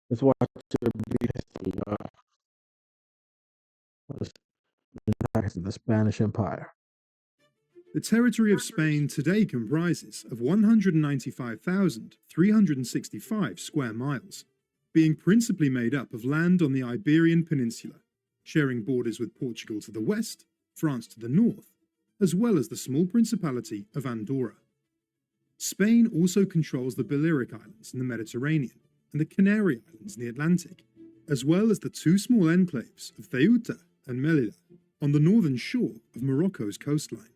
Let's watch a brief history of the Spanish Empire. The territory of Spain today comprises of 195,365 square miles, being principally made up of land on the Iberian Peninsula, sharing borders with Portugal to the west, France to the north, as well as the small principality of Andorra. Spain also controls the Balearic Islands in the Mediterranean and the Canary Islands in the Atlantic, as well as the two small enclaves of Ceuta and Melilla on the northern shore of Morocco's coastline.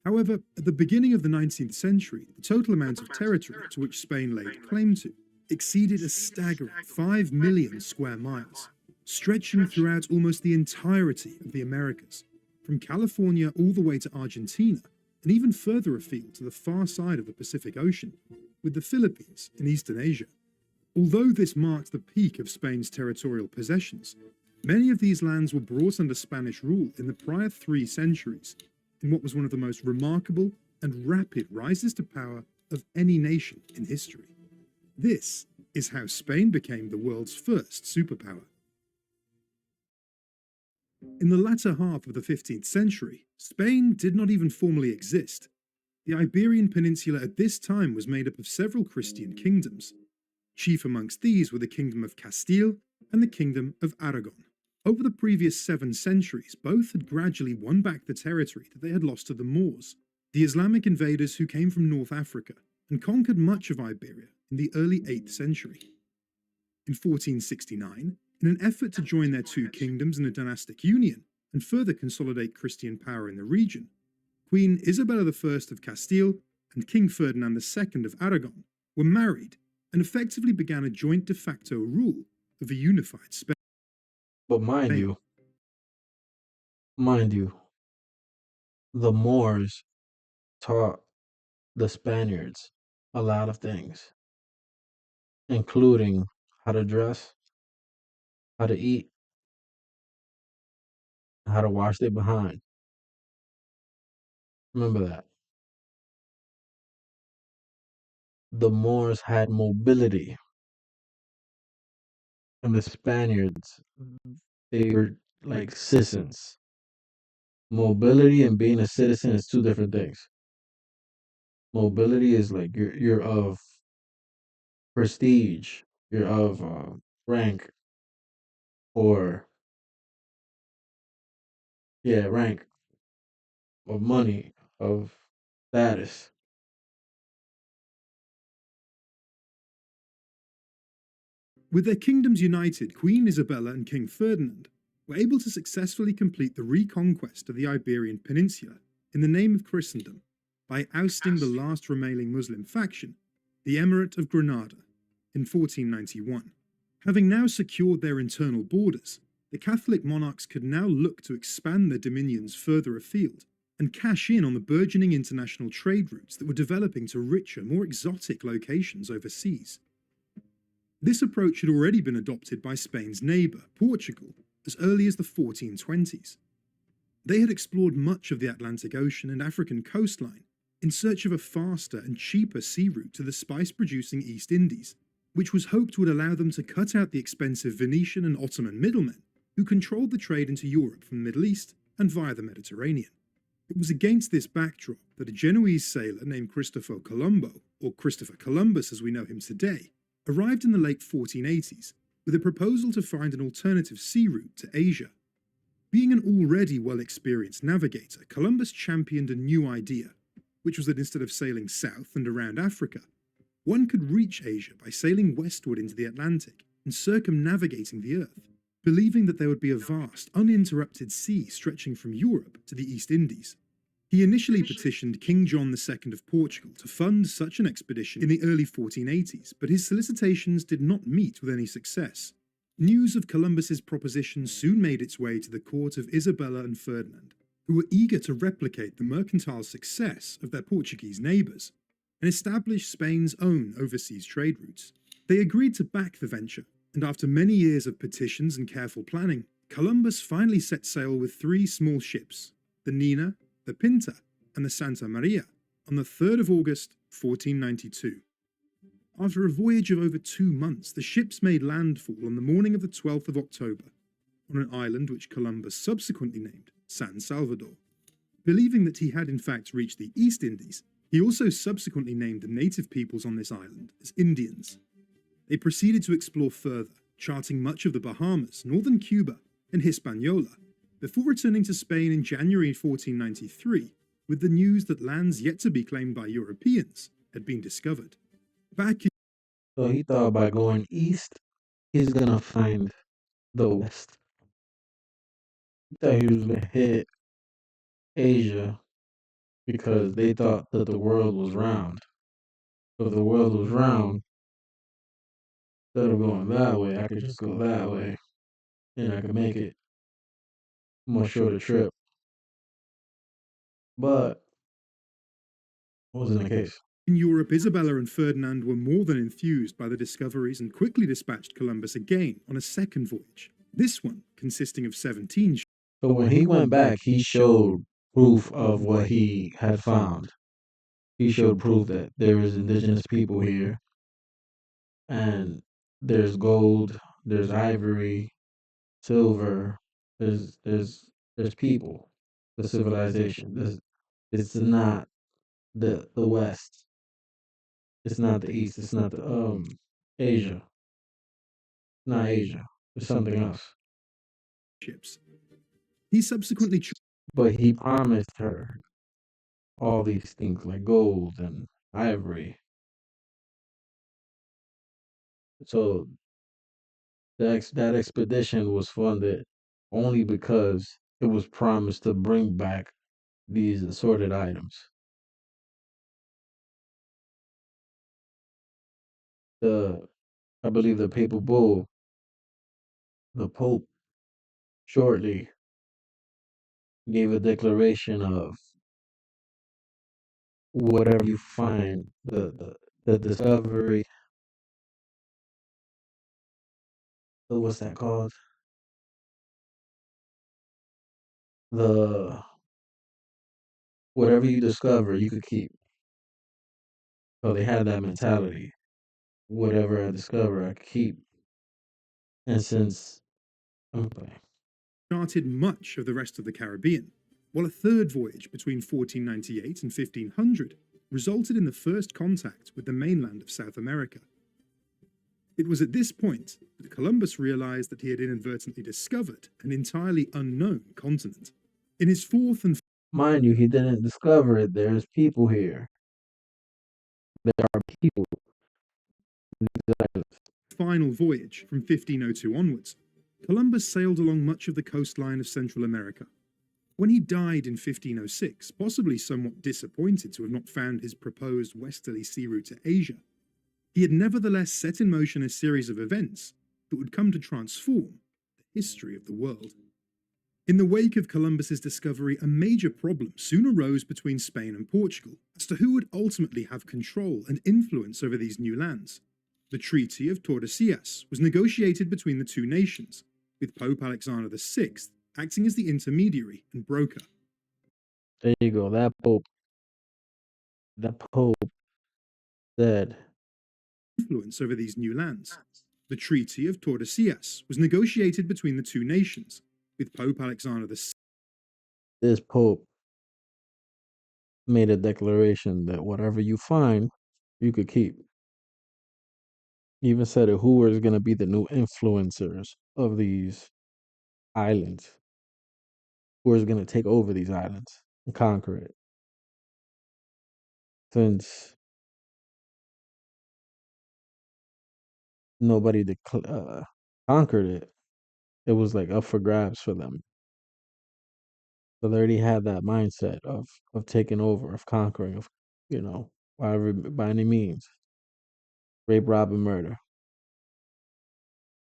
However, at the beginning of the 19th century, the total amount of territory to which Spain laid claim to exceeded a staggering 5 million square miles, stretching throughout almost the entirety of the Americas, from California all the way to Argentina, and even further afield to the far side of the Pacific Ocean, with the Philippines in Eastern Asia. Although this marked the peak of Spain's territorial possessions, many of these lands were brought under Spanish rule in the prior 3 centuries, in what was one of the most remarkable and rapid rises to power of any nation in history. This is how Spain became the world's first superpower. In the latter half of the 15th century, Spain did not even formally exist. The Iberian Peninsula at this time was made up of several Christian kingdoms. Chief amongst these were the Kingdom of Castile and the Kingdom of Aragon. Over the previous 7 centuries, both had gradually won back the territory that they had lost to the Moors, the Islamic invaders who came from North Africa and conquered much of Iberia in the early 8th century. In 1469, in an effort to join their 2 kingdoms in a dynastic union and further consolidate Christian power in the region, Queen Isabella I of Castile and King Ferdinand II of Aragon were married and effectively began a joint de facto rule of a unified Spain. But mind you, the Moors taught the Spaniards a lot of things, including how to dress, how to eat, how to wash their behind. Remember that. The Moors had mobility, and the Spaniards, they were like citizens. Mobility and being a citizen is 2 different things. Mobility is like you're of prestige, you're of rank, or rank, of money, of status. With their kingdoms united, Queen Isabella and King Ferdinand were able to successfully complete the reconquest of the Iberian Peninsula in the name of Christendom by ousting the last remaining Muslim faction, the Emirate of Granada, in 1491. Having now secured their internal borders, the Catholic monarchs could now look to expand their dominions further afield and cash in on the burgeoning international trade routes that were developing to richer, more exotic locations overseas. This approach had already been adopted by Spain's neighbour, Portugal, as early as the 1420s. They had explored much of the Atlantic Ocean and African coastline in search of a faster and cheaper sea route to the spice-producing East Indies, which was hoped would allow them to cut out the expensive Venetian and Ottoman middlemen who controlled the trade into Europe from the Middle East and via the Mediterranean. It was against this backdrop that a Genoese sailor named Cristoforo Colombo, or Christopher Columbus as we know him today, arrived in the late 1480s with a proposal to find an alternative sea route to Asia. Being an already well-experienced navigator, Columbus championed a new idea, which was that instead of sailing south and around Africa, one could reach Asia by sailing westward into the Atlantic and circumnavigating the Earth, believing that there would be a vast, uninterrupted sea stretching from Europe to the East Indies. He initially petitioned King John II of Portugal to fund such an expedition in the early 1480s, but his solicitations did not meet with any success. News of Columbus's proposition soon made its way to the court of Isabella and Ferdinand, who were eager to replicate the mercantile success of their Portuguese neighbours and establish Spain's own overseas trade routes. They agreed to back the venture, and after many years of petitions and careful planning, Columbus finally set sail with 3 small ships, the Nina, the Pinta, and the Santa Maria, on the 3rd of August, 1492. After a voyage of over 2 months, the ships made landfall on the morning of the 12th of October on an island which Columbus subsequently named San Salvador. Believing that he had in fact reached the East Indies, he also subsequently named the native peoples on this island as Indians. They proceeded to explore further, charting much of the Bahamas, northern Cuba, and Hispaniola, before returning to Spain in January 1493 with the news that lands yet to be claimed by Europeans had been discovered. Back So he thought by going east, he's gonna find the west. He thought he was gonna hit Asia because they thought that the world was round. So if the world was round, instead of going that way, I could just go that way and I could make it a much shorter trip. But wasn't the case. in Europe, Isabella and Ferdinand were more than enthused by the discoveries and quickly dispatched Columbus again on a second voyage, this one consisting of 17 ships. So when he went back, he showed proof of what he had found. He showed proof that there is indigenous people here, and there's gold, there's ivory, silver, there's people, the civilization. It's not the West. It's not the East. It's not the Asia. It's not Asia. It's something else. He subsequently But he promised her all these things like gold and ivory. So that expedition was funded only because it was promised to bring back these assorted items. The I believe the papal bull, the Pope, shortly gave a declaration of whatever you find, the discovery, what's that called? The whatever you discover, you could keep. So they had that mentality. Whatever I discover, I could keep. And since okay, charted much of the rest of the Caribbean, while a third voyage between 1498 and 1500 resulted in the first contact with the mainland of South America. It was at this point that Columbus realized that he had inadvertently discovered an entirely unknown continent. In his fourth and mind you, he didn't discover it. There's people here. There are people. final voyage from 1502 onwards, Columbus sailed along much of the coastline of Central America. When he died in 1506, possibly somewhat disappointed to have not found his proposed westerly sea route to Asia, he had nevertheless set in motion a series of events that would come to transform the history of the world. In the wake of Columbus's discovery, a major problem soon arose between Spain and Portugal as to who would ultimately have control and influence over these new lands. The Treaty of Tordesillas was negotiated between the two nations, with Pope Alexander VI acting as the intermediary and broker. There you go. That Pope said, Influence over these new lands. The Treaty of Tordesillas was negotiated between the two nations, with Pope Alexander VI. this Pope made a declaration that whatever you find, you could keep. He even said it, who is going to be the new influencers of these islands? Who is going to take over these islands and conquer it? Since nobody conquered it, it was like up for grabs for them. So they already had that mindset of taking over, of conquering, of by any means, rape, rob, and murder.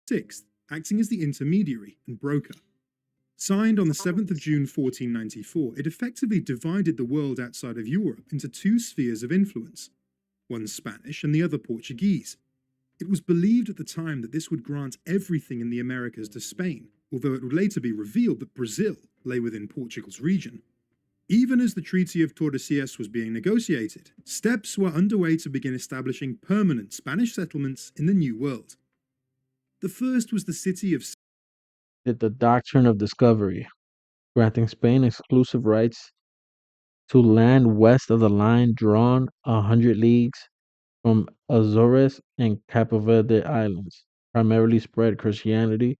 Sixth, acting as the intermediary and broker. Signed on the 7th of June 1494, it effectively divided the world outside of Europe into two spheres of influence, one Spanish and the other Portuguese. It was believed at the time that this would grant everything in the Americas to Spain, although it would later be revealed that Brazil lay within Portugal's region. Even as the Treaty of Tordesillas was being negotiated, steps were underway to begin establishing permanent Spanish settlements in the New World. The first was the city of Did the doctrine of discovery, granting Spain exclusive rights to land west of the line drawn 100 leagues from Azores and Capo Verde Islands, primarily spread Christianity,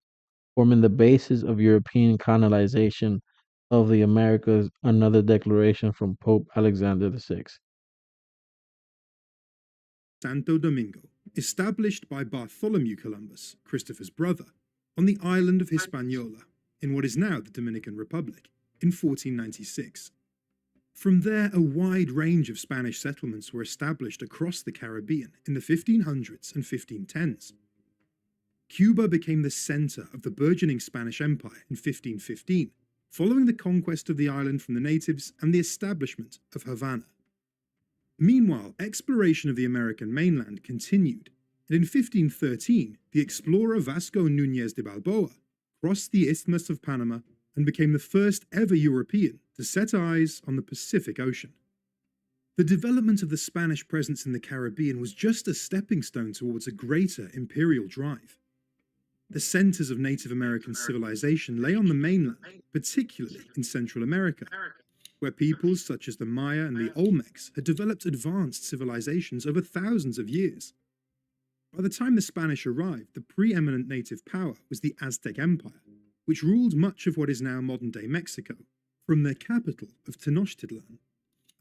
forming the basis of European colonization of the Americas, another declaration from Pope Alexander VI. Santo Domingo, established by Bartholomew Columbus, Christopher's brother, on the island of Hispaniola, in what is now the Dominican Republic, in 1496. From there, a wide range of Spanish settlements were established across the Caribbean in the 1500s and 1510s. Cuba became the center of the burgeoning Spanish Empire in 1515, following the conquest of the island from the natives and the establishment of Havana. Meanwhile, exploration of the American mainland continued, and in 1513, the explorer Vasco Núñez de Balboa crossed the Isthmus of Panama and became the first ever European to set eyes on the Pacific Ocean. The development of the Spanish presence in the Caribbean was just a stepping stone towards a greater imperial drive. The centers of Native American civilization lay on the mainland, particularly in Central America, where peoples such as the Maya and the Olmecs had developed advanced civilizations over thousands of years. By the time the Spanish arrived, the preeminent native power was the Aztec Empire, which ruled much of what is now modern-day Mexico, from their capital of Tenochtitlan,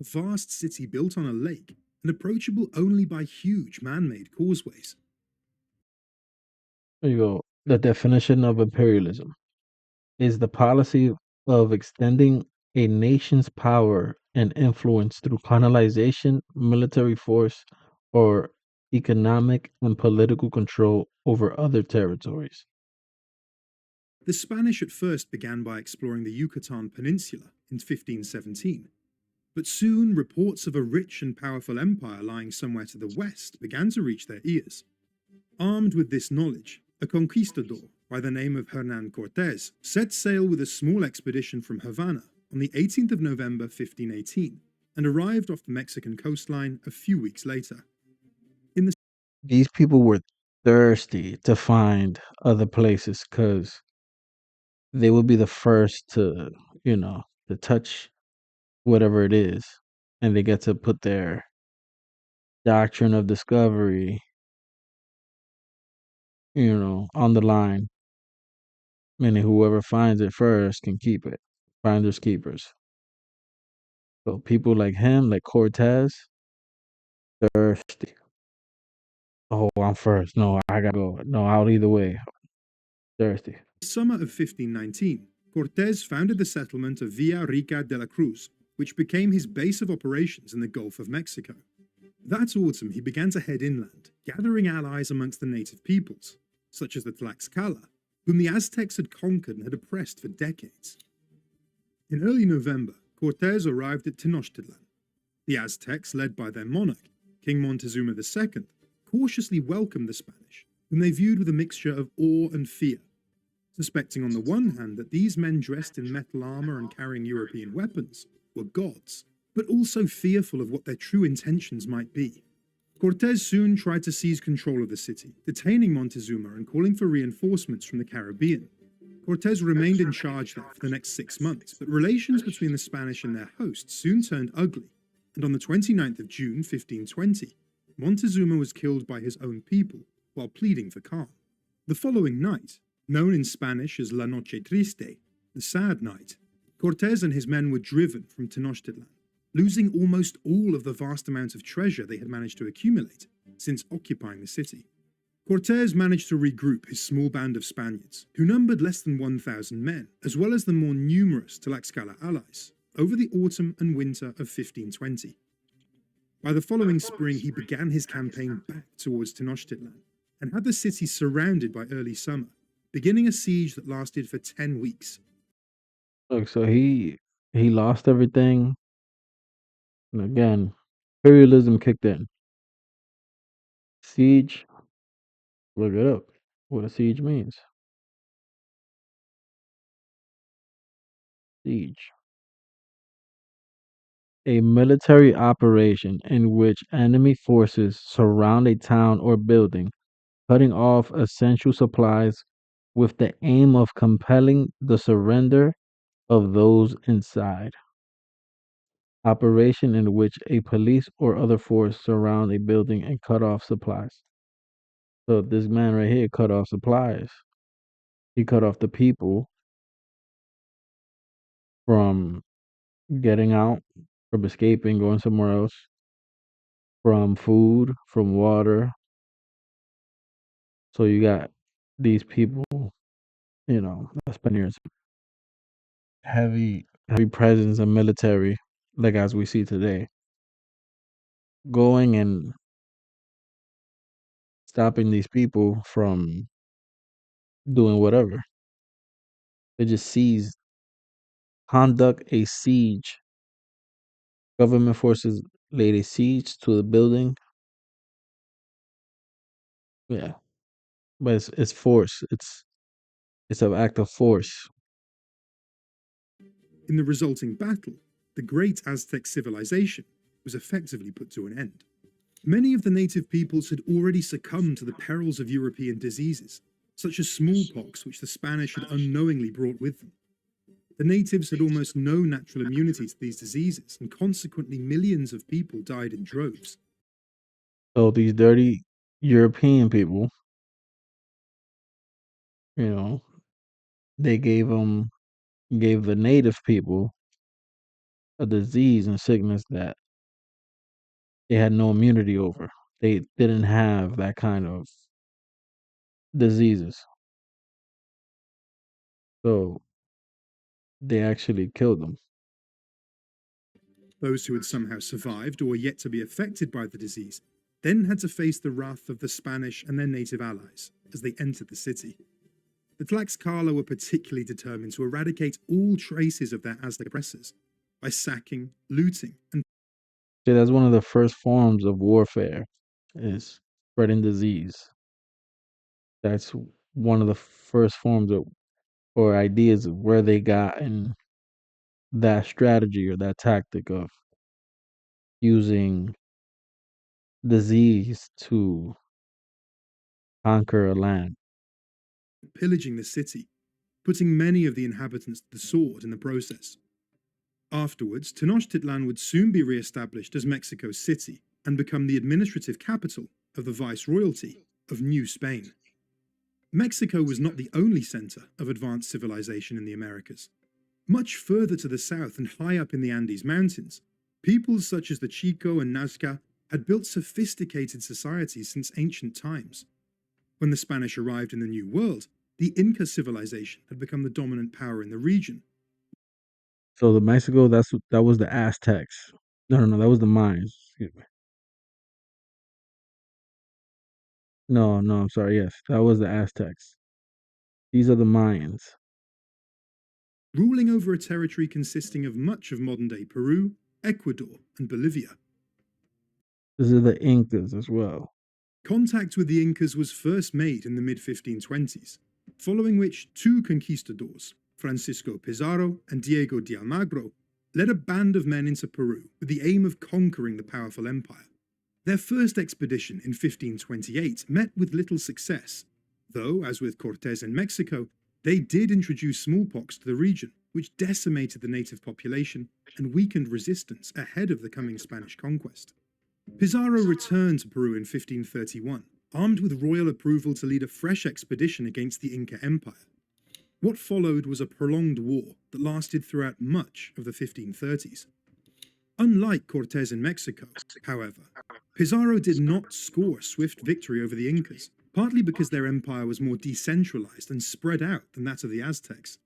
a vast city built on a lake and approachable only by huge man-made causeways. There you go. The definition of imperialism is the policy of extending a nation's power and influence through colonization, military force, or economic and political control over other territories. The Spanish at first began by exploring the Yucatan Peninsula in 1517, but soon reports of a rich and powerful empire lying somewhere to the west began to reach their ears. Armed with this knowledge, a conquistador by the name of Hernan Cortes set sail with a small expedition from Havana on the 18th of November 1518 and arrived off the Mexican coastline a few weeks later. In the These people were thirsty to find other places because they would be the first to, to touch whatever it is. And they get to put their doctrine of discovery, on the line. Meaning whoever finds it first can keep it. Finders keepers. So people like him, like Cortez, thirsty. Oh, I'm first. No, I gotta go. No, out either way. Thirsty. summer of 1519, Cortes founded the settlement of Villa Rica de la Cruz, which became his base of operations in the Gulf of Mexico. That autumn, he began to head inland, gathering allies amongst the native peoples, such as the Tlaxcala, whom the Aztecs had conquered and had oppressed for decades. In early November, Cortes arrived at Tenochtitlan. The Aztecs, led by their monarch, King Montezuma II, cautiously welcomed the Spanish, whom they viewed with a mixture of awe and fear, suspecting on the one hand that these men dressed in metal armor and carrying European weapons were gods, but also fearful of what their true intentions might be. Cortes soon tried to seize control of the city, detaining Montezuma and calling for reinforcements from the Caribbean. Cortes remained in charge there for the next 6 months, but relations between the Spanish and their hosts soon turned ugly, and on the 29th of June 1520, Montezuma was killed by his own people while pleading for calm. The following night, known in Spanish as La Noche Triste, the sad night, Cortes and his men were driven from Tenochtitlan, losing almost all of the vast amount of treasure they had managed to accumulate since occupying the city. Cortes managed to regroup his small band of Spaniards, who numbered less than 1,000 men, as well as the more numerous Tlaxcala allies, over the autumn and winter of 1520. By the following spring, he began his campaign back towards Tenochtitlan, and had the city surrounded by early summer, beginning a siege that lasted for 10 weeks. Look, so he lost everything. And again, imperialism kicked in. Siege. Look it up. What a siege means. Siege. a military operation in which enemy forces surround a town or building, cutting off essential supplies with the aim of compelling the surrender of those inside. Operation in which a police or other force surround a building and cut off supplies. So this man right here cut off supplies. He cut off the people from getting out, from escaping, going somewhere else, from food, from water. So you got these people, Spaniards, heavy presence in military, like as we see today, going and stopping these people from doing whatever. They just conduct a siege. Government forces laid a siege to the building. Yeah, but it's force. It's an act of force. In the resulting battle, the great Aztec civilization was effectively put to an end. Many of the native peoples had already succumbed to the perils of European diseases, such as smallpox, which the Spanish had unknowingly brought with them. The natives had almost no natural immunity to these diseases, and consequently millions of people died in droves. So these dirty European people, you know, they gave the native people a disease and sickness that they had no immunity over. They didn't have that kind of diseases. So they actually killed them. Those who had somehow survived or were yet to be affected by the disease then had to face the wrath of the Spanish and their native allies as they entered the city. The Tlaxcala were particularly determined to eradicate all traces of their Aztec oppressors by sacking, looting, and See, that's one of the first forms of warfare is spreading disease. That's one of the first forms of or ideas of where they got in that strategy or that tactic of using disease to conquer a land. pillaging the city, putting many of the inhabitants to the sword in the process. Afterwards, Tenochtitlan would soon be re-established as Mexico City and become the administrative capital of the Viceroyalty of New Spain. Mexico was not the only center of advanced civilization in the Americas. Much further to the south and high up in the Andes Mountains, peoples such as the Chico and Nazca had built sophisticated societies since ancient times. When the Spanish arrived in the New World, the Inca civilization had become the dominant power in the region. So the Mexico, that was the Aztecs. No, that was the Mayans. Excuse me. No, I'm sorry. Yes, that was the Aztecs. These are the Mayans. Ruling over a territory consisting of much of modern-day Peru, Ecuador, and Bolivia. This is the Incas as well. Contact with the Incas was first made in the mid-1520s, following which two conquistadors, Francisco Pizarro and Diego de Almagro, led a band of men into Peru with the aim of conquering the powerful empire. Their first expedition in 1528 met with little success, though, as with Cortés in Mexico, they did introduce smallpox to the region, which decimated the native population and weakened resistance ahead of the coming Spanish conquest. Pizarro returned to Peru in 1531, armed with royal approval to lead a fresh expedition against the Inca Empire. What followed was a prolonged war that lasted throughout much of the 1530s. Unlike Cortés in Mexico, however, Pizarro did not score swift victory over the Incas, partly because their empire was more decentralized and spread out than that of the Aztecs.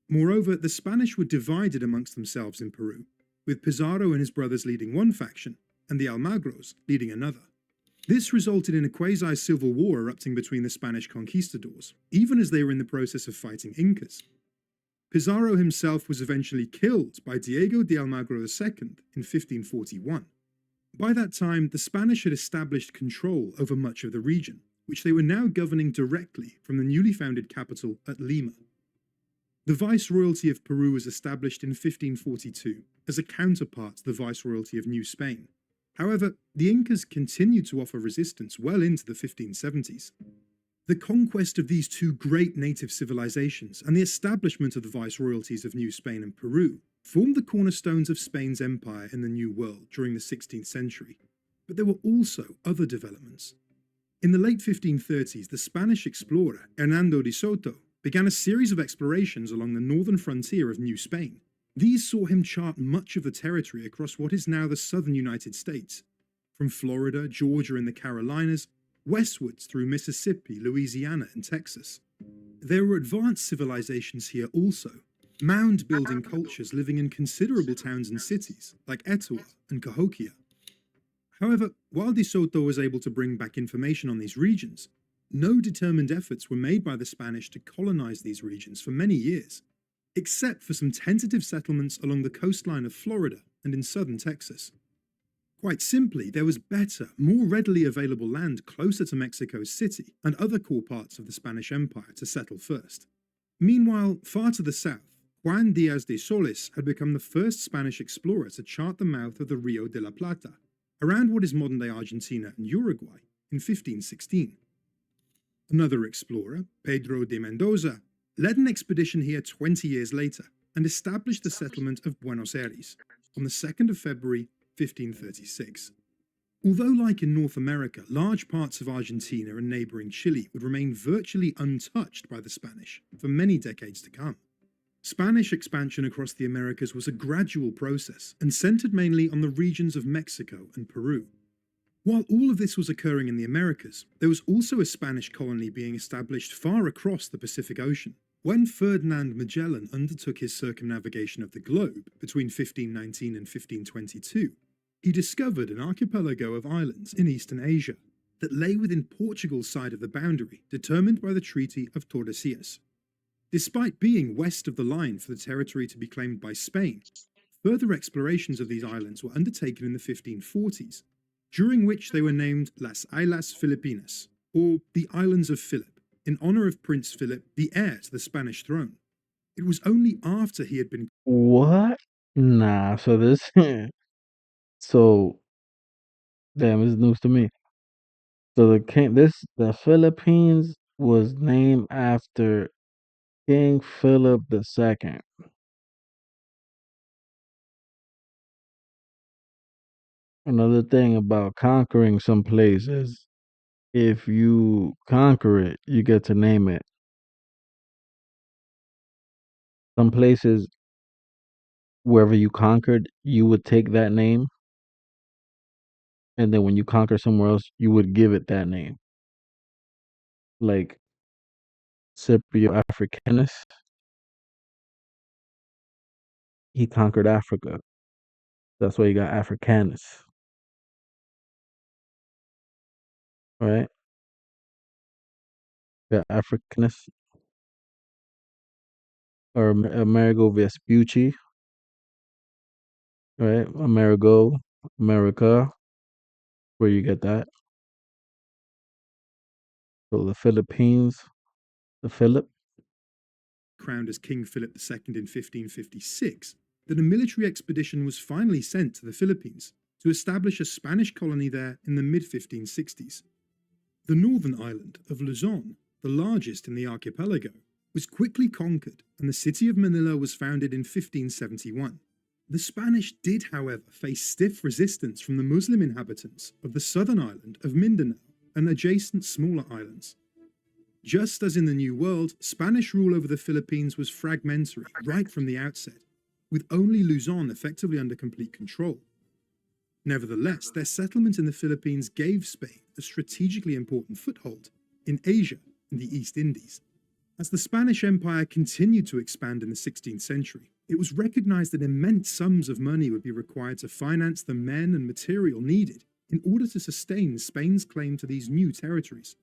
Moreover, the Spanish were divided amongst themselves in Peru, with Pizarro and his brothers leading one faction and the Almagros leading another. This resulted in a quasi-civil war erupting between the Spanish conquistadors, even as they were in the process of fighting Incas. Pizarro himself was eventually killed by Diego de Almagro II in 1541. By that time, the Spanish had established control over much of the region, which they were now governing directly from the newly founded capital at Lima. The Viceroyalty of Peru was established in 1542, as a counterpart to the Viceroyalty of New Spain. However, the Incas continued to offer resistance well into the 1570s. The conquest of these two great native civilizations and the establishment of the viceroyalties of New Spain and Peru formed the cornerstones of Spain's empire in the New World during the 16th century. But there were also other developments. In the late 1530s, the Spanish explorer Hernando de Soto began a series of explorations along the northern frontier of New Spain. These saw him chart much of the territory across what is now the southern United States, from Florida, Georgia, and the Carolinas, westwards through Mississippi, Louisiana, and Texas. There were advanced civilizations here also, mound-building cultures living in considerable towns and cities, like Etowah and Cahokia. However, while De Soto was able to bring back information on these regions, no determined efforts were made by the Spanish to colonize these regions for many years, except for some tentative settlements along the coastline of Florida and in southern Texas. Quite simply, there was better, more readily available land closer to Mexico City and other core parts of the Spanish Empire to settle first. Meanwhile, far to the south, Juan Díaz de Solís had become the first Spanish explorer to chart the mouth of the Rio de la Plata, around what is modern-day Argentina and Uruguay, in 1516. Another explorer, Pedro de Mendoza, led an expedition here 20 years later and established the settlement of Buenos Aires on the 2nd of February 1536. Although, like in North America, large parts of Argentina and neighbouring Chile would remain virtually untouched by the Spanish for many decades to come, Spanish expansion across the Americas was a gradual process and centred mainly on the regions of Mexico and Peru. While all of this was occurring in the Americas, there was also a Spanish colony being established far across the Pacific Ocean. When Ferdinand Magellan undertook his circumnavigation of the globe between 1519 and 1522, he discovered an archipelago of islands in eastern Asia that lay within Portugal's side of the boundary determined by the Treaty of Tordesillas. Despite being west of the line for the territory to be claimed by Spain, further explorations of these islands were undertaken in the 1540s, during which they were named Las Islas Filipinas, or the Islands of Philip, in honor of Prince Philip, the heir to the Spanish throne. It was only after he had been What? Nah, so this so damn, this is news to me. So the Philippines was named after King Philip II. Another thing about conquering some place is if you conquer it, you get to name it. Some places, wherever you conquered, you would take that name, and then when you conquer somewhere else, you would give it that name. Like Scipio Africanus, he conquered Africa. That's why you got Africanus, right? Got Africanus or Amerigo Vespucci, right? Amerigo, America, where you get that. So the Philippines, the Philip. crowned as King Philip II in 1556, that a military expedition was finally sent to the Philippines to establish a Spanish colony there in the mid-1560s. The northern island of Luzon, the largest in the archipelago, was quickly conquered and the city of Manila was founded in 1571. The Spanish did, however, face stiff resistance from the Muslim inhabitants of the southern island of Mindanao and adjacent smaller islands. Just as in the New World, Spanish rule over the Philippines was fragmentary right from the outset, with only Luzon effectively under complete control. Nevertheless, their settlement in the Philippines gave Spain a strategically important foothold in Asia and the East Indies. As the Spanish Empire continued to expand in the 16th century, it was recognized that immense sums of money would be required to finance the men and material needed in order to sustain Spain's claim to these new territories.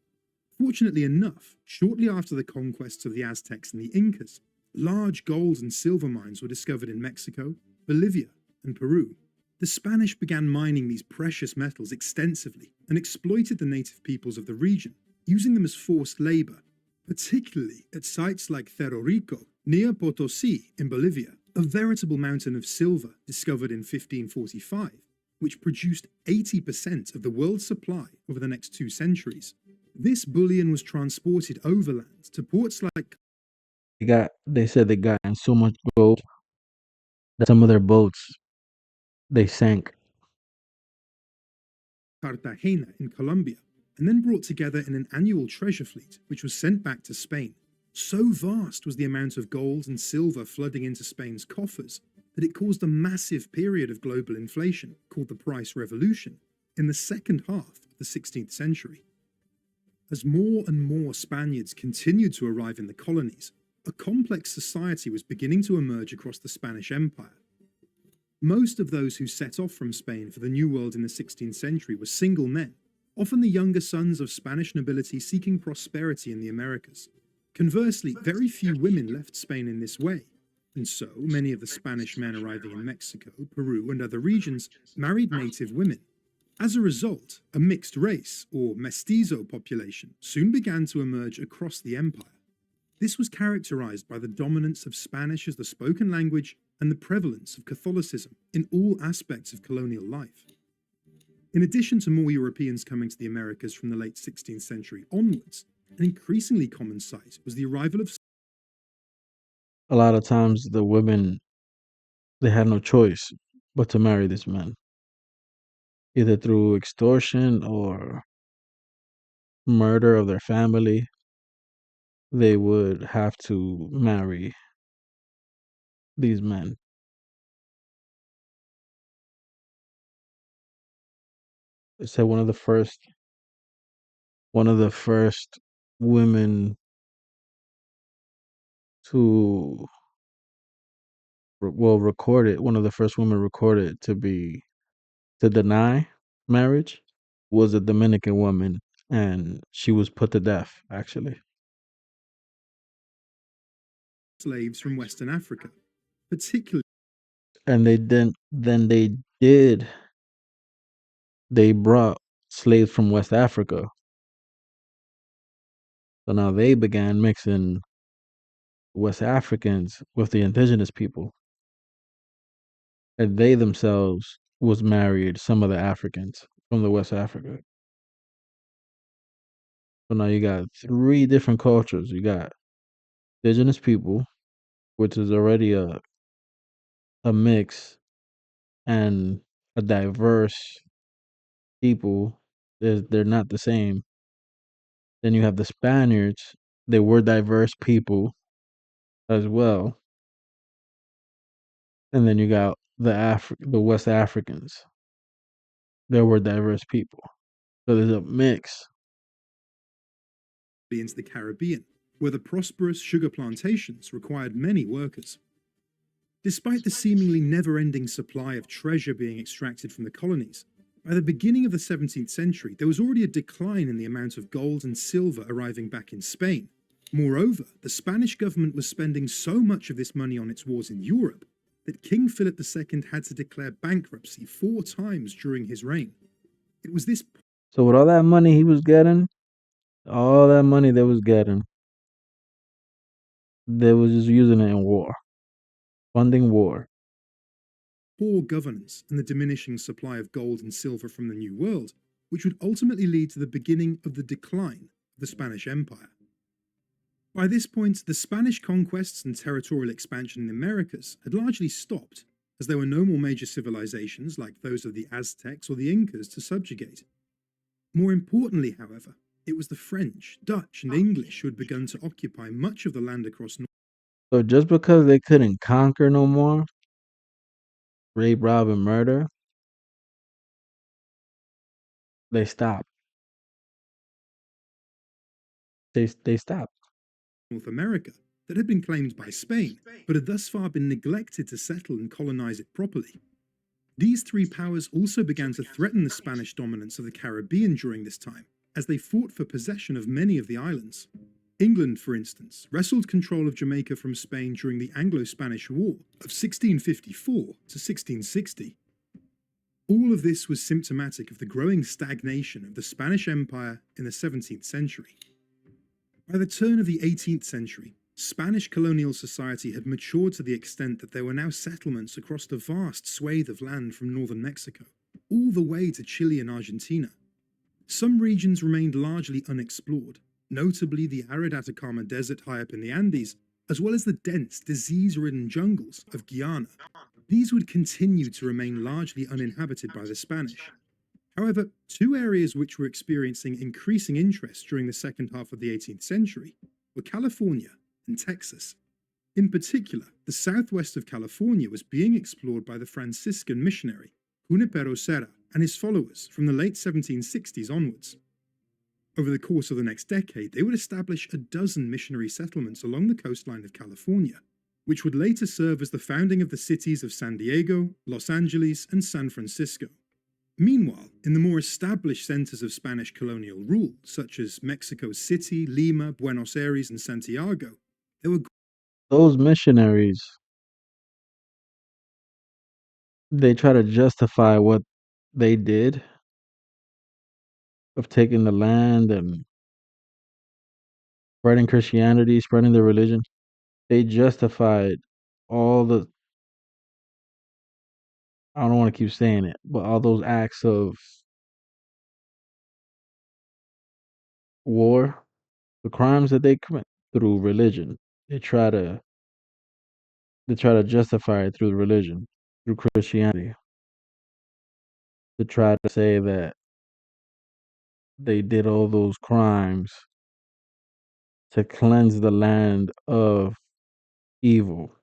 Fortunately enough, shortly after the conquests of the Aztecs and the Incas, large gold and silver mines were discovered in Mexico, Bolivia, and Peru. The Spanish began mining these precious metals extensively and exploited the native peoples of the region, using them as forced labor, particularly at sites like Cerro Rico, near Potosí in Bolivia, a veritable mountain of silver discovered in 1545, which produced 80% of the world's supply over the next 2 centuries. This bullion was transported overland to ports like They said they got in so much gold that some of their boats they sank. Cartagena in Colombia, and then brought together in an annual treasure fleet which was sent back to Spain. So vast was the amount of gold and silver flooding into Spain's coffers that it caused a massive period of global inflation, called the Price Revolution, in the second half of the 16th century. As more and more Spaniards continued to arrive in the colonies, a complex society was beginning to emerge across the Spanish Empire. Most of those who set off from Spain for the New World in the 16th century were single men, often the younger sons of Spanish nobility seeking prosperity in the Americas. Conversely, very few women left Spain in this way, and so many of the Spanish men arriving in Mexico, Peru, and other regions married native women. As a result, a mixed race, or mestizo population, soon began to emerge across the empire. This was characterized by the dominance of Spanish as the spoken language and the prevalence of Catholicism in all aspects of colonial life. In addition to more Europeans coming to the Americas from the late 16th century onwards, an increasingly common sight was the arrival of A lot of times the women they had no choice but to marry these men, either through extortion or murder of their family. They would have to marry these men. It said one of the first women to recorded, one of the first women recorded to deny marriage was a Dominican woman, and she was put to death actually. slaves from Western Africa, particularly And they brought slaves from West Africa. So now they began mixing West Africans with the indigenous people, and they themselves was married some of the Africans from the West Africa. So now you got three different cultures. You got indigenous people, which is already a mix and a diverse people. They're not the same. Then you have the Spaniards. They were diverse people as well. And then you got the West Africans. They were diverse people. So there's a mix. into the Caribbean, where the prosperous sugar plantations required many workers. Despite the seemingly never-ending supply of treasure being extracted from the colonies, by the beginning of the 17th century, there was already a decline in the amount of gold and silver arriving back in Spain. Moreover, the Spanish government was spending so much of this money on its wars in Europe that King Philip II had to declare bankruptcy 4 times during his reign. It was this So with all that money he was getting, all that money they was getting, they was just using it in war, funding war. poor governance and the diminishing supply of gold and silver from the New World, which would ultimately lead to the beginning of the decline of the Spanish Empire. By this point, the Spanish conquests and territorial expansion in the Americas had largely stopped, as there were no more major civilizations like those of the Aztecs or the Incas to subjugate. More importantly, however, it was the French, Dutch, and English who had begun to occupy much of the land across North. So just because they couldn't conquer no more, rape, rob, and murder, they stopped. They stopped. North America that had been claimed by Spain, but had thus far been neglected to settle and colonize it properly. These three powers also began to threaten the Spanish dominance of the Caribbean during this time, as they fought for possession of many of the islands. England, for instance, wrestled control of Jamaica from Spain during the Anglo-Spanish War of 1654 to 1660. All of this was symptomatic of the growing stagnation of the Spanish Empire in the 17th century. By the turn of the 18th century, Spanish colonial society had matured to the extent that there were now settlements across the vast swathe of land from northern Mexico, all the way to Chile and Argentina. Some regions remained largely unexplored, notably the arid Atacama Desert high up in the Andes, as well as the dense, disease-ridden jungles of Guyana. These would continue to remain largely uninhabited by the Spanish. However, two areas which were experiencing increasing interest during the second half of the 18th century were California and Texas. In particular, the southwest of California was being explored by the Franciscan missionary Junipero Serra and his followers from the late 1760s onwards. Over the course of the next decade, they would establish a dozen missionary settlements along the coastline of California, which would later serve as the founding of the cities of San Diego, Los Angeles, and San Francisco. Meanwhile, in the more established centers of Spanish colonial rule, such as Mexico City, Lima, Buenos Aires, and Santiago, there were Those missionaries, they try to justify what they did of taking the land and spreading Christianity, spreading their religion. They justified all the, I don't want to keep saying it, but all those acts of war, the crimes that they commit through religion. They try to they try to justify it through religion, through Christianity, to try to say that they did all those crimes to cleanse the land of evil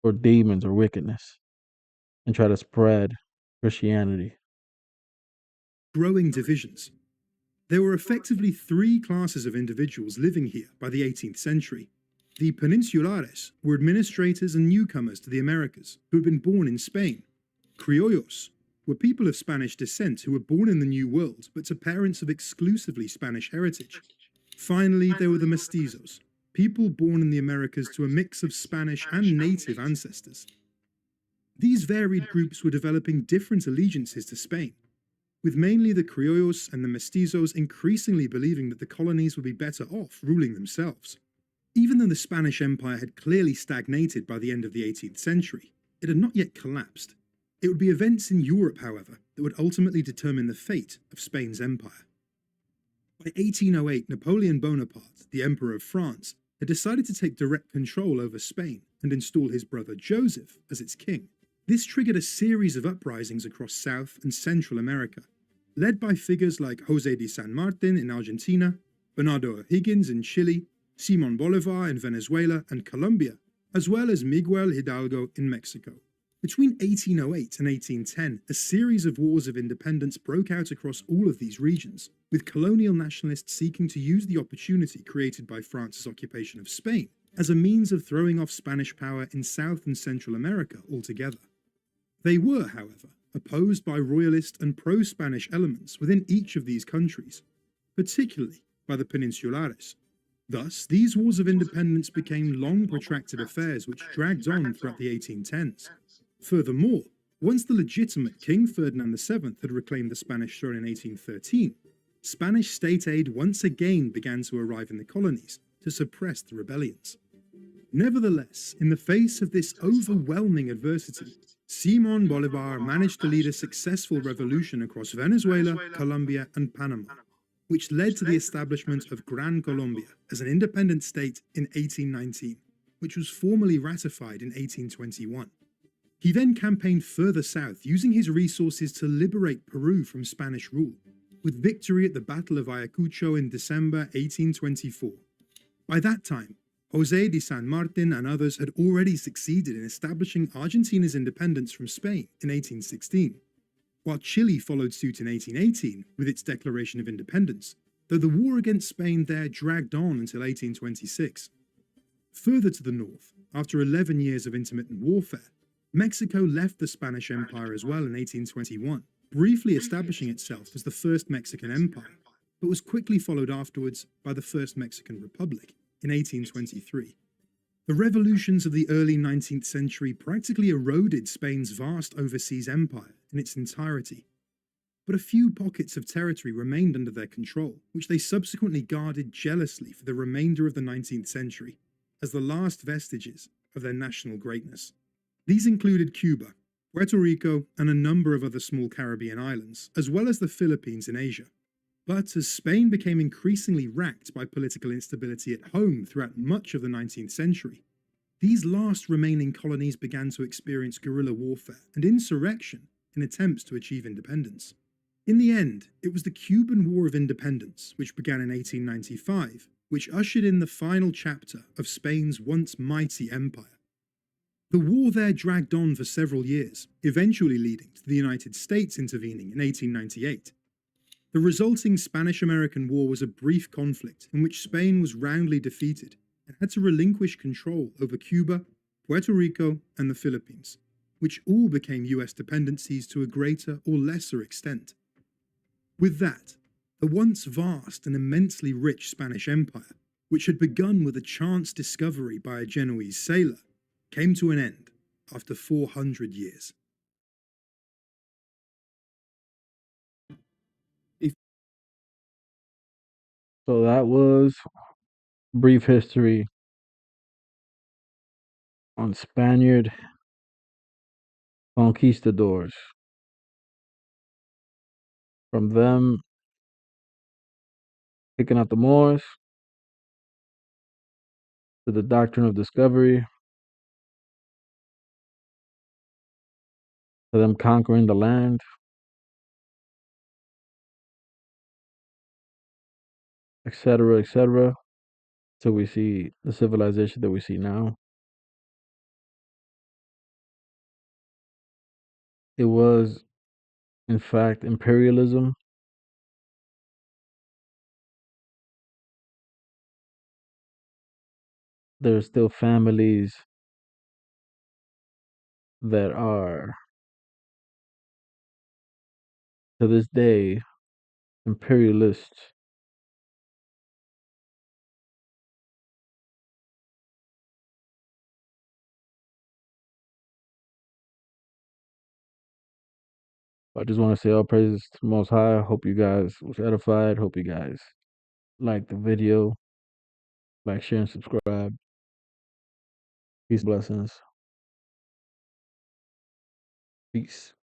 or demons or wickedness and try to spread Christianity. growing divisions. There were effectively three classes of individuals living here by the 18th century. The peninsulares were administrators and newcomers to the Americas who had been born in Spain. Criollos were people of Spanish descent who were born in the New World but to parents of exclusively Spanish heritage. Finally, there were the mestizos, people born in the Americas to a mix of Spanish and native ancestors. These varied groups were developing different allegiances to Spain, with mainly the criollos and the mestizos increasingly believing that the colonies would be better off ruling themselves. Even though the Spanish Empire had clearly stagnated by the end of the 18th century, it had not yet collapsed. It would be events in Europe, however, that would ultimately determine the fate of Spain's empire. By 1808, Napoleon Bonaparte, the Emperor of France, had decided to take direct control over Spain and install his brother Joseph as its king. This triggered a series of uprisings across South and Central America, led by figures like José de San Martin in Argentina, Bernardo O'Higgins in Chile, Simón Bolívar in Venezuela and Colombia, as well as Miguel Hidalgo in Mexico. Between 1808 and 1810, a series of wars of independence broke out across all of these regions, with colonial nationalists seeking to use the opportunity created by France's occupation of Spain as a means of throwing off Spanish power in South and Central America altogether. They were, however, opposed by royalist and pro-Spanish elements within each of these countries, particularly by the peninsulares. Thus, these wars of independence became long protracted affairs which dragged on throughout the 1810s. Furthermore, once the legitimate King Ferdinand VII had reclaimed the Spanish throne in 1813, Spanish state aid once again began to arrive in the colonies to suppress the rebellions. Nevertheless, in the face of this overwhelming adversity, Simón Bolívar managed to lead a successful revolution across Venezuela, Colombia, and Panama, which led to the establishment of Gran Colombia as an independent state in 1819, which was formally ratified in 1821. He then campaigned further south, using his resources to liberate Peru from Spanish rule, with victory at the Battle of Ayacucho in December 1824. By that time, José de San Martin and others had already succeeded in establishing Argentina's independence from Spain in 1816, while Chile followed suit in 1818 with its declaration of independence, though the war against Spain there dragged on until 1826. Further to the north, after 11 years of intermittent warfare, Mexico left the Spanish Empire as well in 1821, briefly establishing itself as the First Mexican Empire, but was quickly followed afterwards by the First Mexican Republic in 1823. The revolutions of the early 19th century practically eroded Spain's vast overseas empire in its entirety, but a few pockets of territory remained under their control, which they subsequently guarded jealously for the remainder of the 19th century. as the last vestiges of their national greatness. These included Cuba, Puerto Rico, and a number of other small Caribbean islands, as well as the Philippines in Asia. But as Spain became increasingly racked by political instability at home throughout much of the 19th century, these last remaining colonies began to experience guerrilla warfare and insurrection in attempts to achieve independence. In the end, it was the Cuban War of Independence, which began in 1895, which ushered in the final chapter of Spain's once mighty empire. The war there dragged on for several years, eventually leading to the United States intervening in 1898. The resulting Spanish-American War was a brief conflict in which Spain was roundly defeated and had to relinquish control over Cuba, Puerto Rico, and the Philippines, which all became US dependencies to a greater or lesser extent. With that, the once vast and immensely rich Spanish Empire, which had begun with a chance discovery by a Genoese sailor, came to an end after 400 years. So that was brief history on Spaniard conquistadors. From them picking out the Moors to the doctrine of discovery to them conquering the land, etc., etc. So we see the civilization that we see now. It was, in fact, imperialism. There are still families that are, to this day, imperialists. I just want to say all praises to the Most High. Hope you guys was edified. Hope you guys like the video. Like, share, and subscribe. Peace, blessings. Peace.